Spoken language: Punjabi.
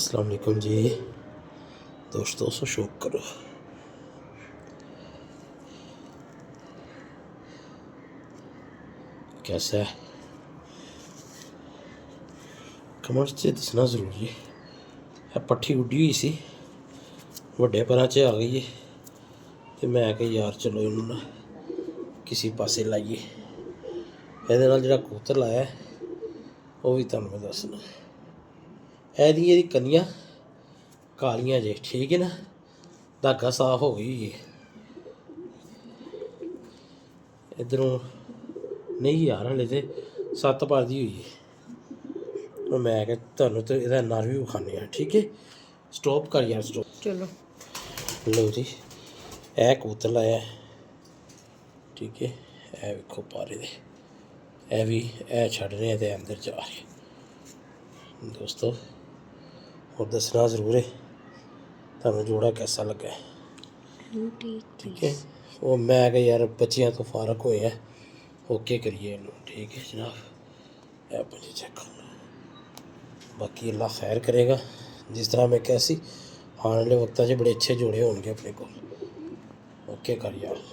अस्सलाम वालेकुम जी दोस्तों, सो शौक करो। कैसा है कमेंट्स च दसना जरूर जी। पट्ठी उड्डी हुई सी, ਵੱਡੇ ਪਰਾਂ 'ਚ ਆ ਗਈ ਹੈ ਤੇ ਮੈਂ ਕਿਹਾ ਯਾਰ ਚਲੋ ਇਹਨੂੰ ਨਾ ਕਿਸੇ ਪਾਸੇ ਲਾਈਏ। ਇਹਦੇ ਨਾਲ ਜਿਹੜਾ ਕਬੂਤਰ ਲਾਇਆ ਉਹ ਵੀ ਤੁਹਾਨੂੰ ਮੈਂ ਦੱਸਣਾ। ਇਹਦੀ ਕੰਨੀਆਂ ਕਾਲੀਆਂ ਜੇ, ਠੀਕ ਹੈ ਨਾ, ਧਾਗਾ ਸਾਫ਼ ਹੋ ਗਈ ਹੈ। ਇੱਧਰੋਂ ਨਹੀਂ ਯਾਰ ਹਲੇ ਤੇ 7 ਪਰ ਦੀ ਹੋਈ ਹੈ। ਮੈਂ ਕਿਹਾ ਤੁਹਾਨੂੰ ਤਾਂ ਇਹਦਾ ਨਰ ਵੀ ਵਿਖਾਉਂਦੇ ਹਾਂ, ਠੀਕ ਹੈ। ਸਟੋਪ ਕਰ ਯਾਰ, ਸਟੋਪ। चलो लो जी, ਇਹ ਕਬੂਤਰ ਲਾਇਆ, ਠੀਕ ਹੈ। ਇਹ ਵੇਖੋ ਪਾਰੇ ਦੇ, ਇਹ ਵੀ ਇਹ ਛੱਡ ਰਹੇ ਤੇ ਅੰਦਰ ਜਾ ਰਹੇ। ਦੋਸਤੋ और दसना जरूर है ਤੁਹਾਨੂੰ जोड़ा कैसा लगा है, ठीक है। वो मैं कि यार बच्चियां तो फारक होए हैं, ओके करिए इन्हू, ठीक है जनाब। ये बच्चे चेक करना, बाकी अल्लाह खैर करेगा। जिस तरह मैं कहा सी आने वाले वक्तां 'च बड़े अच्छे जोड़े होणगे अपने को। ओके कर यार।